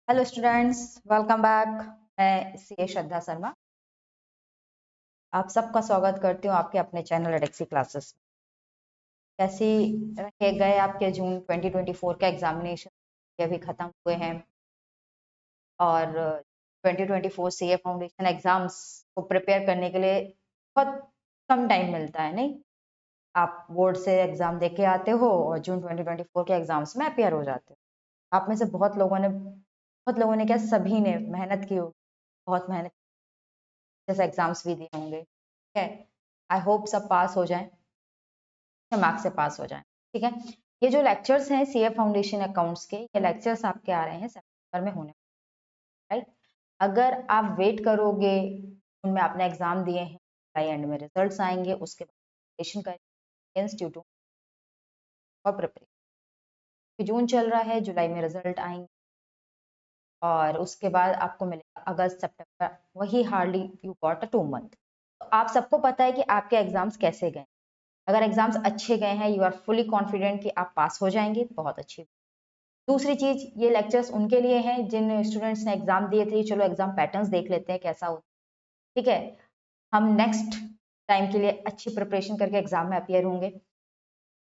Hello students, welcome back. मैं CA श्रद्धा शर्मा आप सबका स्वागत करती हूँ आपके अपने चैनल एडेक्सी क्लासेस में। कैसी रखे गए आपके जून 2024 का एग्जामिनेशन अभी ख़त्म हुए हैं और 2024 सीए फाउंडेशन एग्ज़ाम्स को प्रिपेयर करने के लिए बहुत कम टाइम मिलता है, नहीं? आप बोर्ड से एग्ज़ाम दे के आते हो और जून 2024 के एग्ज़ाम्स में अपियर हो जाते हो। आप में से बहुत लोगों ने क्या, सभी ने मेहनत की होगी, बहुत मेहनत, जैसे एग्जाम्स भी दिए होंगे। ठीक है, आई होप सब पास हो जाएं, मार्क्स से पास हो जाएं। ठीक है, ये जो लेक्चर्स हैं सीए फाउंडेशन अकाउंट्स के, ये लेक्चर्स आपके आ रहे हैं सितंबर में होने, राइट? अगर आप वेट करोगे, उनमें आपने एग्जाम दिए हैं, जुलाई एंड में रिजल्ट्स आएंगे, उसके बाद प्रिपरेशन करेंगे इंस्टीट्यूट और प्रिपरेशन। जून चल रहा है, जुलाई में रिजल्ट आएंगे और उसके बाद आपको मिलेगा अगस्त सितंबर, वही hardly you got a 2 month. तो आप सबको पता है कि आपके एग्जाम्स कैसे गए। अगर एग्जाम्स अच्छे गए हैं, यू आर फुली कॉन्फिडेंट कि आप पास हो जाएंगे, बहुत अच्छी। दूसरी चीज, ये लेक्चर्स उनके लिए हैं जिन स्टूडेंट्स ने एग्जाम दिए थे। चलो एग्जाम पैटर्न्स देख लेते हैं कैसा हो। ठीक है, हम नेक्स्ट टाइम के लिए अच्छी प्रिपरेशन करके एग्जाम में अपियर होंगे।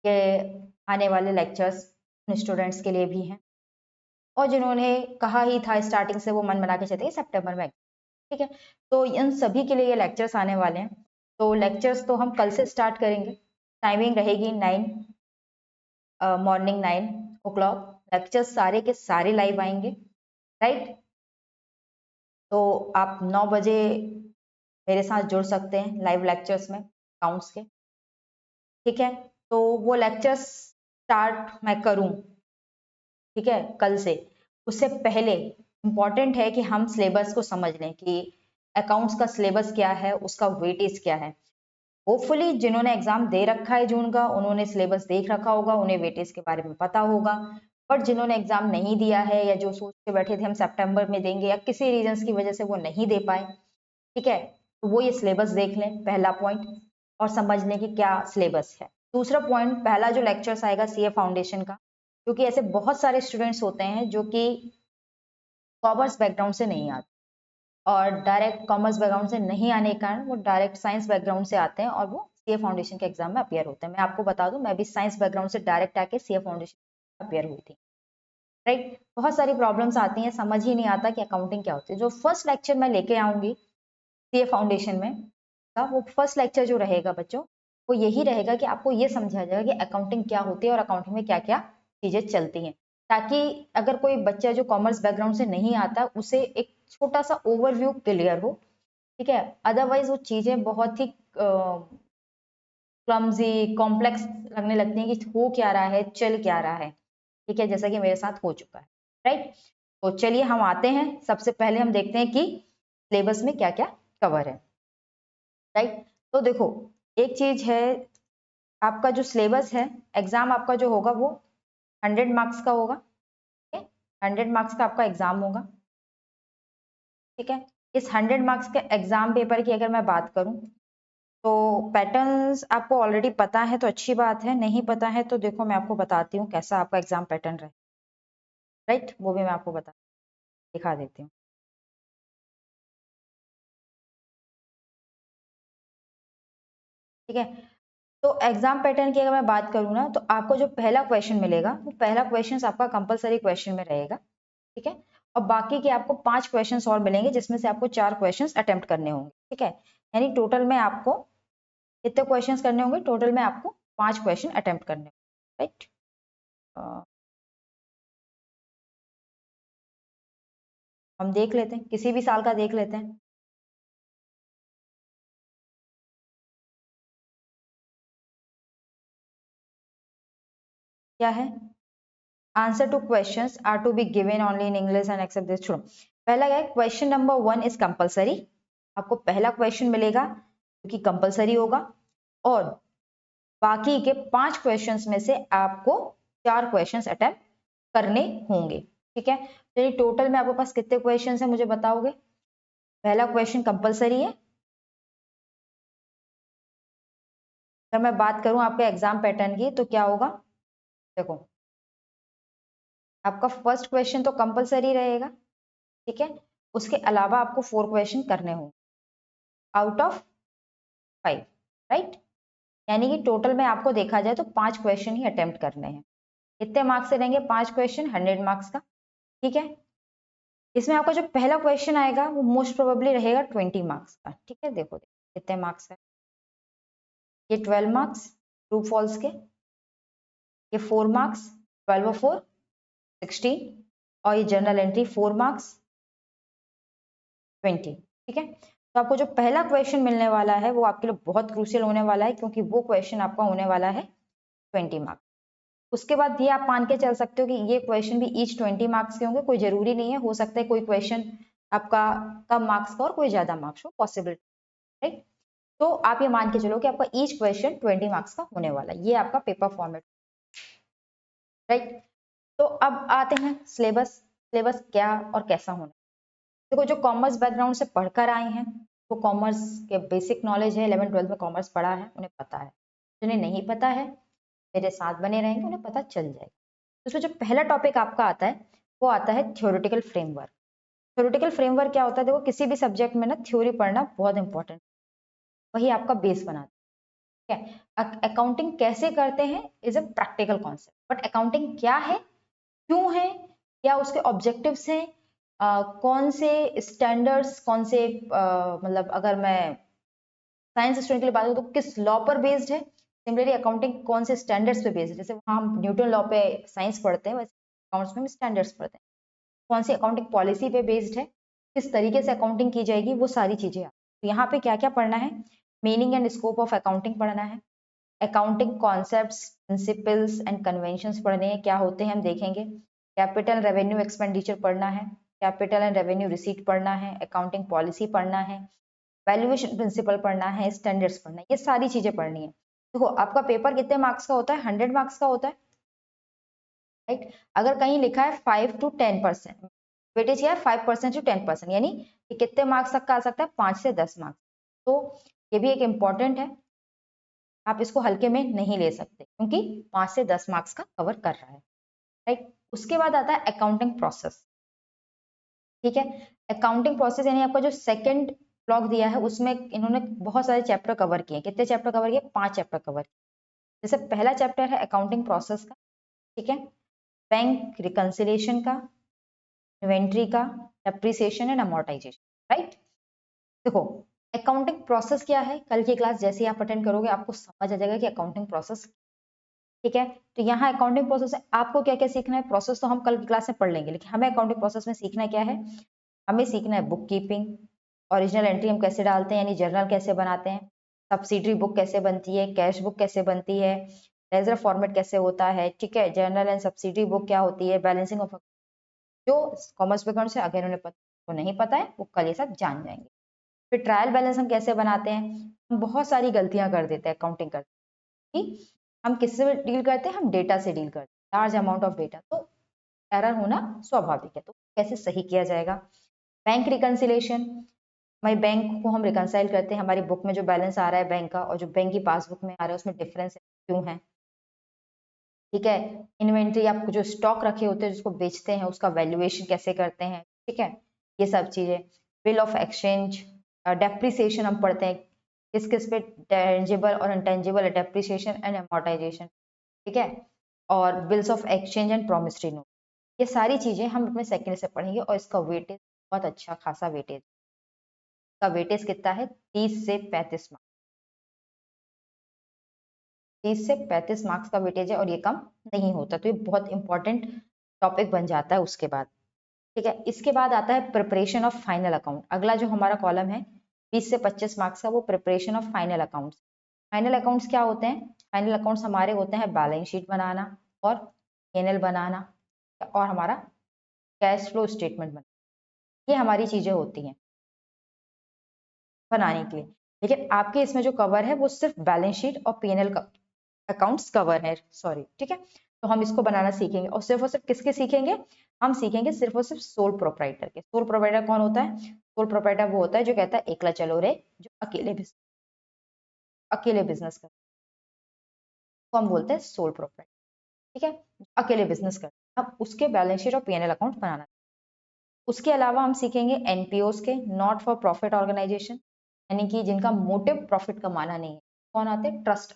ये आने वाले लेक्चर्स स्टूडेंट्स के लिए भी हैं और जिन्होंने कहा ही था स्टार्टिंग से, वो मन बना के चलते सितंबर में। ठीक है, तो इन सभी के लिए ये लेक्चर्स आने वाले हैं। तो लेक्चर्स तो हम कल से स्टार्ट करेंगे। टाइमिंग रहेगी 9 मॉर्निंग 9 o'clock। लेक्चर्स सारे के सारे लाइव आएंगे, राइट? तो आप 9 बजे मेरे साथ जुड़ सकते हैं लाइव लेक्चर्स में अकाउंट्स के। ठीक है, तो वो लेक्चर्स स्टार्ट मैं करूं, ठीक है, कल से। उससे पहले इम्पॉर्टेंट है कि हम सिलेबस को समझ लें कि अकाउंट्स का सिलेबस क्या है, उसका वेटेज क्या है। होपफुली जिन्होंने एग्जाम दे रखा है जून का, उन्होंने सिलेबस देख रखा होगा, उन्हें वेटेज के बारे में पता होगा। बट जिन्होंने एग्जाम नहीं दिया है या जो सोच के बैठे थे हम सितंबर में देंगे, या किसी रीजंस की वजह से वो नहीं दे पाए, ठीक है, तो वो ये सिलेबस देख लें, पहला पॉइंट, और समझ लें कि क्या सिलेबस है। दूसरा पॉइंट, पहला जो लेक्चर्स आएगा सीए फाउंडेशन का, क्योंकि ऐसे बहुत सारे स्टूडेंट्स होते हैं जो कि कॉमर्स बैकग्राउंड से नहीं आते और डायरेक्ट कॉमर्स बैकग्राउंड से नहीं आने के कारण वो डायरेक्ट साइंस बैकग्राउंड से आते हैं और वो सीए फाउंडेशन के एग्जाम में अपियर होते हैं। मैं आपको बता दूं, मैं भी साइंस बैकग्राउंड से डायरेक्ट आके सीए फाउंडेशन अपियर हुई थी, राइट? बहुत सारी प्रॉब्लम्स आती हैं, समझ ही नहीं आता कि अकाउंटिंग क्या होती है। जो फर्स्ट लेक्चर मैं लेके आऊंगी सीए फाउंडेशन में का, वो फर्स्ट लेक्चर जो रहेगा बच्चों, वो यही रहेगा कि आपको ये समझा जाएगा कि अकाउंटिंग क्या होती है और अकाउंटिंग में क्या क्या चीजें चलती हैं, ताकि अगर कोई बच्चा जो कॉमर्स बैकग्राउंड से नहीं आता, उसे एक छोटा सा ओवरव्यू क्लियर हो। ठीक है, अदरवाइज वो चीजें बहुत ही क्लमजी, कॉम्प्लेक्स लगने लगती हैं कि हो क्या रहा है, चल क्या रहा है। ठीक है, जैसा कि मेरे साथ हो चुका है, राइट? तो चलिए हम आते हैं, सबसे पहले हम देखते हैं कि सिलेबस में क्या क्या कवर है, राइट? तो देखो, एक चीज है, आपका जो सिलेबस है, एग्जाम आपका जो होगा वो 100 मार्क्स का होगा। ठीक है, 100 मार्क्स का आपका एग्जाम होगा। ठीक है, इस 100 मार्क्स के एग्जाम पेपर की अगर मैं बात करूं, तो पैटर्न्स आपको ऑलरेडी पता है तो अच्छी बात है, नहीं पता है तो देखो मैं आपको बताती हूँ कैसा आपका एग्जाम पैटर्न रहे, राइट? वो भी मैं आपको दिखा देती हूँ। ठीक है, तो एग्जाम पैटर्न की अगर मैं बात करूँ ना, तो आपको जो पहला क्वेश्चन मिलेगा, वो पहला क्वेश्चन आपका कंपलसरी क्वेश्चन में रहेगा। ठीक है, और बाकी के आपको 5 क्वेश्चंस और मिलेंगे, जिसमें से आपको 4 क्वेश्चंस अटेम्प्ट करने होंगे। ठीक है, यानी टोटल में आपको कितने क्वेश्चंस करने होंगे? टोटल में आपको 5 क्वेश्चन अटेम्प्ट करने होंगे, राइट? हम देख लेते हैं, किसी भी साल का देख लेते हैं। क्या है? Answer to questions are to be given only in English and except this. छोड़ो, पहला क्या है? Question number 1 is compulsory. आपको पहला क्वेश्चन मिलेगा जो कि कंपलसरी होगा, और बाकी के 5 क्वेश्चंस में से आपको 4 क्वेश्चंस अटेम्प्ट करने होंगे। ठीक है, तो टोटल में आपके पास कितने क्वेश्चंस हैं मुझे बताओगे? पहला क्वेश्चन कंपलसरी है। अगर मैं बात करूं आपके एग्जाम पैटर्न की, तो क्या होगा? देखो, आपका फर्स्ट क्वेश्चन तो कंपलसरी रहेगा, ठीक है। उसके अलावा आपको 4 क्वेश्चन करने होंगे आउट ऑफ 5, राइट। यानी कि टोटल में आपको देखा जाए तो 5 क्वेश्चन ही अटेम्प्ट करने हैं। कितने मार्क्स से रहेंगे? 5 क्वेश्चन 100 मार्क्स का, ठीक है। इसमें आपका जो पहला क्वेश्चन आएगा वो मोस्ट प्रोबेबली रहेगा 20 मार्क्स का, ठीक है। देखो कितने मार्क्स का, ये 12 मार्क्स ट्रू फॉल्स के, ये 4 मार्क्स 12 और 4 16, और ये जनरल एंट्री 4 मार्क्स 20, ठीक है। तो आपको जो पहला क्वेश्चन मिलने वाला है वो आपके लिए बहुत क्रूशियल होने वाला है, क्योंकि वो क्वेश्चन आपका होने वाला है 20 मार्क्स। उसके बाद ये आप मान के चल सकते हो कि ये क्वेश्चन भी ईच 20 मार्क्स के होंगे, कोई जरूरी नहीं है, हो सकता है कोई क्वेश्चन आपका कम मार्क्स का और कोई ज्यादा मार्क्स हो, पॉसिबिलिटी, राइट। तो आप ये मान के चलो कि आपका ईच क्वेश्चन 20 मार्क्स का होने वाला है, ये आपका पेपर फॉर्मेट, राइट। तो अब आते हैं सिलेबस। सिलेबस क्या और कैसा होना। देखो जो कॉमर्स बैकग्राउंड से पढ़कर आए हैं वो कॉमर्स के बेसिक नॉलेज है, 11 12 में कॉमर्स पढ़ा है, उन्हें पता है। जिन्हें नहीं पता है मेरे साथ बने रहेंगे, उन्हें पता चल जाएगा। उसमें जो पहला टॉपिक आपका आता है वो आता है थ्योरेटिकल फ्रेमवर्क। थ्योरेटिकल फ्रेमवर्क क्या होता है? देखो किसी भी सब्जेक्ट में ना थ्योरी पढ़ना बहुत इंपॉर्टेंट, वही आपका बेस बनाता है, ठीक है। अकाउंटिंग कैसे करते हैं is a practical concept, but accounting क्या है, क्यों है, क्या उसके ऑब्जेक्टिव्स हैं, कौन से स्टैंडर्ड्स, कौन से मतलब अगर मैं साइंस स्टूडेंट के लिए बात करूँ तो किस लॉ पर बेस्ड है, सिमिलरली अकाउंटिंग कौन से स्टैंडर्ड्स पे बेस्ड है। जैसे वहाँ हम न्यूटन लॉ पे साइंस पढ़ते हैं, वैसे अकाउंट्स में हम स्टैंडर्ड्स पढ़ते हैं। कौन सी अकाउंटिंग पॉलिसी पे बेस्ड है, किस तरीके से अकाउंटिंग की जाएगी, वो सारी चीजें। तो यहाँ पे क्या क्या पढ़ना है? Meaning and scope of accounting पढ़ना है, accounting concepts principles and conventions पढ़ने हैं, क्या होते हैं हम देखेंगे। कैपिटल रेवेन्यू एक्सपेंडिचर पढ़ना है, कैपिटल एंड रेवेन्यू रिसीट पढ़ना है, अकाउंटिंग पॉलिसी पढ़ना है, वैल्यूएशन प्रिंसिपल पढ़ना है, स्टैंडर्ड्स पढ़ना है, ये सारी चीजें पढ़नी है। देखो आपका पेपर कितने मार्क्स का होता है? 100 मार्क्स का होता है, राइट। अगर कहीं लिखा है 5 to 10%, वेटेज क्या है? 5% to 10%, यानी कि कितने मार्क्स तक का आ सकता है? 5 से 10 मार्क्स। तो ये भी एक इम्पॉर्टेंट है, आप इसको हल्के में नहीं ले सकते, क्योंकि 5 से 10 मार्क्स का कवर कर रहा है, राइट। उसके बाद आता है अकाउंटिंग प्रोसेस, ठीक है। अकाउंटिंग प्रोसेस यानी आपका जो सेकंड ब्लॉक दिया है उसमें इन्होंने बहुत सारे चैप्टर कवर किए। कितने चैप्टर कवर किए? 5 चैप्टर कवर किए। जैसे पहला चैप्टर है अकाउंटिंग प्रोसेस का, ठीक है, बैंक रिकंसिलिएशन का, इन्वेंट्री का, डेप्रिसिएशन एंड अमोर्टाइजेशन, राइट। देखो अकाउंटिंग प्रोसेस क्या है, कल की क्लास जैसे ही आप अटेंड करोगे आपको समझ आ जाएगा कि अकाउंटिंग प्रोसेस, ठीक है। तो यहाँ अकाउंटिंग प्रोसेस है, आपको क्या क्या सीखना है? प्रोसेस तो हम कल की क्लास में पढ़ लेंगे, लेकिन हमें अकाउंटिंग प्रोसेस में सीखना क्या है? हमें सीखना है बुक कीपिंग, ओरिजिनल एंट्री हम कैसे डालते हैं, यानी जर्नल कैसे बनाते हैं, सब्सिडरी बुक कैसे बनती है, कैश बुक कैसे बनती है, लेजर फॉर्मेट कैसे होता है, ठीक है, जर्नल एंड सब्सिडरी बुक क्या होती है, बैलेंसिंग ऑफ। जो कॉमर्स बैकग्राउंड से अगर उन्हें पता तो नहीं पता है वो कल ये सब जान जाएंगे। फिर ट्रायल बैलेंस हम कैसे बनाते हैं। हम बहुत सारी गलतियां कर देते हैं अकाउंटिंग करते कि हम किससे डील करते हैं? हम डेटा से डील करते हैं, लार्ज अमाउंट ऑफ डेटा, तो एरर होना स्वाभाविक है। तो कैसे सही किया जाएगा? बैंक रिकंसिलेशन, हमारी बैंक को हम रिकंसाइल करते हैं, हमारी बुक में जो बैलेंस आ रहा है बैंक का और जो बैंक की पासबुक में आ रहा है उसमें डिफरेंस क्यों है, ठीक है। इन्वेंट्री, आप जो स्टॉक रखे होते हैं जिसको बेचते हैं उसका वैल्यूएशन कैसे करते हैं, ठीक है, ये सब चीजें। बिल ऑफ एक्सचेंज, डेप्रिसिएशन हम पढ़ते हैं, किस किस पे टेंजिबल और इनटेंजिबल, डेप्रिसिएशन एंड अमोर्टाइजेशन, ठीक है, और bills of exchange and promissory note, ये सारी चीजें हम अपने सेकंड से पढ़ेंगे। और इसका वेटेज बहुत अच्छा खासा वेटेज, का वेटेज कितना है? 30 से 35 मार्क्स, 30 से 35 मार्क्स का वेटेज है, और ये कम नहीं होता। तो ये बहुत इंपॉर्टेंट टॉपिक बन जाता है उसके बाद, ठीक है। इसके बाद आता है प्रिपरेशन ऑफ फाइनल अकाउंट। अगला जो हमारा कॉलम है 20 से 25 मार्क्स का, वो preparation of final accounts. Final accounts क्या होते हैं? फाइनल अकाउंट्स हमारे होते हैं बैलेंस शीट बनाना और पीएनएल बनाना और हमारा कैश फ्लो स्टेटमेंट बनाना, ये हमारी चीजें होती हैं बनाने के लिए। लेकिन आपके इसमें जो कवर है वो सिर्फ बैलेंस शीट और पीएनएल का अकाउंट्स कवर है, सॉरी, ठीक है। तो हम इसको बनाना सीखेंगे, और सिर्फ किसके सीखेंगे? हम सीखेंगे सिर्फ और सिर्फ सोल प्रोप्राइटर के। सोल प्रोप्राइटर कौन होता है? सोल प्रोप्राइटर वो होता है जो कहता है एकला चलो रे, जो अकेले बिजनेस कर, तो हम बोलते हैं सोल प्रोप्राइटर, ठीक है, अकेले बिजनेस कर। अब उसके बैलेंस शीट और पीएनएल अकाउंट बनाना, उसके अलावा हम सीखेंगे एनपीओस के, नॉट फॉर प्रॉफिट ऑर्गेनाइजेशन, यानी कि जिनका मोटिव प्रॉफिट कमाना नहीं है। कौन आते हैं? ट्रस्ट।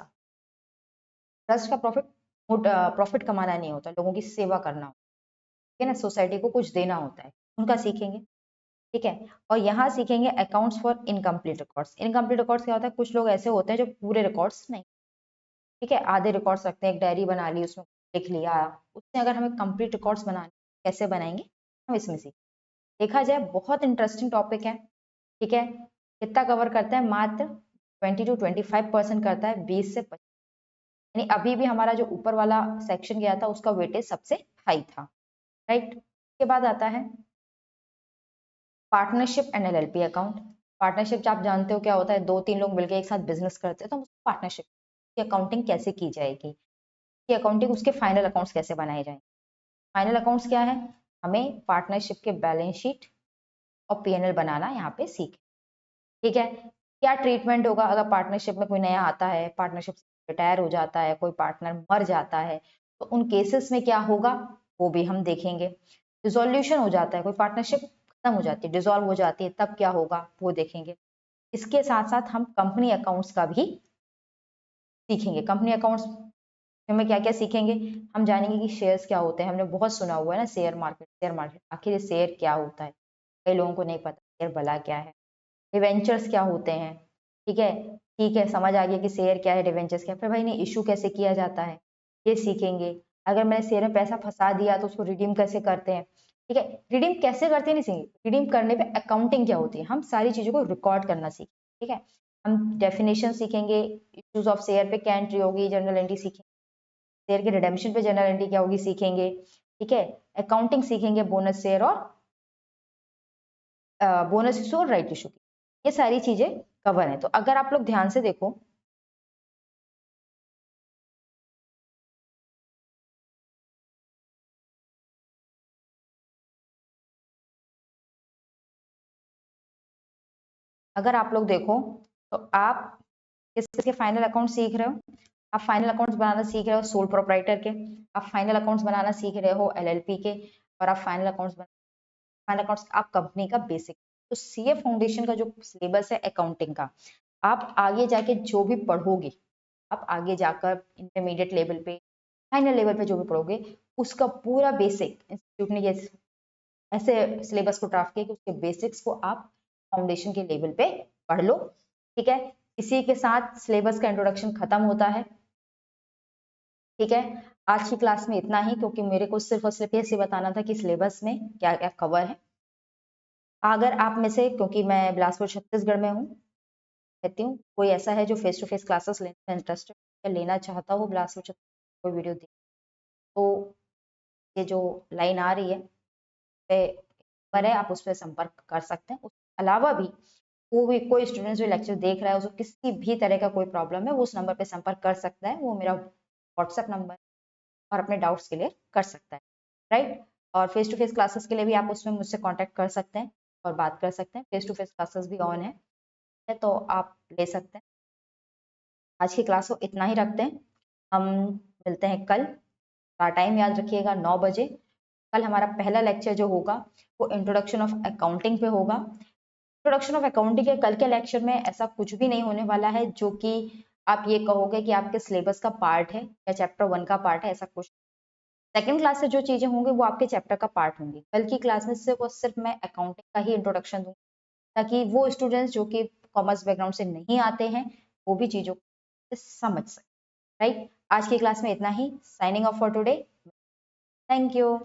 ट्रस्ट का प्रॉफिट कमाना नहीं होता, लोगों की सेवा करना होता है ना, सोसाइटी को कुछ देना होता है, उनका सीखेंगे। ठीक है, और यहाँ सीखेंगे accounts for incomplete records. Incomplete records क्या होता है? कुछ लोग ऐसे होते हैं जो पूरे रिकॉर्ड्स नहीं, ठीक है, आधे रिकॉर्ड्स रखते हैं, एक डायरी बना ली, उसमें लिख लिया, उसमें अगर हमें कंप्लीट रिकॉर्ड्स बनाने कैसे बनाएंगे, हम इसमें सीखें। देखा जाए बहुत इंटरेस्टिंग टॉपिक है। ठीक है, कितना कवर करता है? मात्र 20 to 25% करता है, 20 से 25। यानी अभी भी हमारा जो ऊपर वाला सेक्शन गया था उसका वेटेज सबसे हाई था। राइट, के बाद आता है partnership and LLP account. Partnership आप जानते हो क्या होता है? 2-3 लोग मिलकर एक साथ बिजनेस करते हैं, तो पार्टनरशिप की अकाउंटिंग कैसे की जाएगी, की अकाउंटिंग, उसके फाइनल अकाउंट्स कैसे बनाए जाएंगे। फाइनल अकाउंट्स क्या है? हमें पार्टनरशिप के बैलेंस शीट और पीएनएल बनाना यहाँ पे सीखें। ठीक है, क्या ट्रीटमेंट होगा अगर पार्टनरशिप में कोई नया आता है, पार्टनरशिप रिटायर हो जाता है, कोई पार्टनर मर जाता है, तो उन केसेस में क्या होगा वो भी हम देखेंगे। डिसोल्यूशन हो जाता है, कोई पार्टनरशिप खत्म हो जाती है, डिसॉल्व हो जाती है, तब क्या होगा वो देखेंगे। इसके साथ साथ हम कंपनी अकाउंट्स का भी सीखेंगे। कंपनी अकाउंट्स में क्या क्या सीखेंगे? हम जानेंगे कि शेयर्स क्या होते हैं। हमने बहुत सुना हुआ है ना, शेयर मार्केट, शेयर मार्केट, आखिर शेयर क्या होता है? कई लोगों को नहीं पता शेयर भला क्या है। डिवेंचर्स क्या होते हैं? ठीक है, ठीक है, समझ आ गया कि शेयर क्या है, डिवेंचर्स क्या है। फिर भाई नहीं, इशू कैसे किया जाता है ये सीखेंगे। अगर मैंने शेयर में पैसा फंसा दिया तो उसको रिडीम कैसे करते हैं। ठीक है, रिडीम कैसे करते हैं नहीं सीखेंगे, रिडीम करने पे अकाउंटिंग क्या होती है, हम सारी चीजों को रिकॉर्ड करना सीखेंगे। ठीक है, हम डेफिनेशन सीखेंगे, इश्यूज ऑफ शेयर पे क्या एंट्री होगी, जनरल एंट्री सीखेंगे, शेयर के रिडेम्पशन पे जनरल एंट्री क्या होगी सीखेंगे। ठीक है, अकाउंटिंग सीखेंगे बोनस शेयर और बोनस इशू और राइट इशू की, ये सारी चीजें कवर है। तो अगर आप लोग ध्यान से देखो, अगर आप लोग देखो तो आप किसके फाइनल अकाउंट सीख रहे हो? आप फाइनल अकाउंट्स बनाना सीख रहे हो सोल प्रोप्राइटर के, आप फाइनल अकाउंट्स बनाना सीख रहे हो एलएलपी के, और आप फाइनल अकाउंट्स आप कंपनी का बेसिक। तो सीए फाउंडेशन का जो सिलेबस है अकाउंटिंग का, आप आगे जाके जो भी पढ़ोगे, आप आगे जाकर इंटरमीडिएट लेवल पे, फाइनल लेवल पे जो भी पढ़ोगे, उसका पूरा बेसिक इंस्टीट्यूट ने ये ऐसे सिलेबस को ड्राफ्ट किया कि उसके बेसिक्स को आप फाउंडेशन के लेवल पे पढ़ लो। ठीक है, इसी के साथ सिलेबस का इंट्रोडक्शन खत्म होता है। ठीक है, आज की क्लास में इतना ही, क्योंकि मेरे को सिर्फ और सिर्फ ऐसे बताना था कि सिलेबस में क्या क्या कवर है। अगर आप में से, क्योंकि मैं बिलासपुर छत्तीसगढ़ में हूँ रहती हूँ, कोई ऐसा है जो फेस टू फेस क्लासेस लेने में इंटरेस्टेड या लेना चाहता हो बिलासपुर छत्तीसगढ़, कोई वीडियो देख, तो ये जो लाइन आ रही है पर है, आप उस पर संपर्क कर सकते हैं। उसके अलावा भी वो भी कोई स्टूडेंट जो लेक्चर देख रहा है, उसको किसी भी तरह का कोई प्रॉब्लम है, वो उस नंबर पे संपर्क कर सकता है, वो मेरा व्हाट्सएप नंबर, और अपने डाउट्स क्लियर कर सकता है। राइट, और फेस टू फेस क्लासेस के लिए भी आप उसमें मुझसे कांटेक्ट कर सकते हैं और बात कर सकते हैं। फेस टू फेस क्लासेस भी ऑन है, तो आप ले सकते हैं। आज की क्लास को इतना ही रखते हैं, हम मिलते हैं कल। टाइम याद रखिएगा 9 बजे। कल हमारा पहला लेक्चर जो होगा वो इंट्रोडक्शन ऑफ अकाउंटिंग पे होगा। इंट्रोडक्शन ऑफ अकाउंटिंग के कल के लेक्चर में ऐसा कुछ भी नहीं होने वाला है जो कि आप ये कहोगे कि आपके सिलेबस का पार्ट है या चैप्टर 1 का पार्ट है, ऐसा कुछ। सेकंड क्लास से जो चीजें होंगी वो आपके चैप्टर का पार्ट होंगी। कल की क्लास में सिर्फ और सिर्फ मैं अकाउंटिंग का ही इंट्रोडक्शन दूंगी, ताकि वो स्टूडेंट्स जो कि कॉमर्स बैकग्राउंड से नहीं आते हैं वो भी चीजों को समझ सके। राइट, आज की क्लास में इतना ही। Signing off for today. Thank you.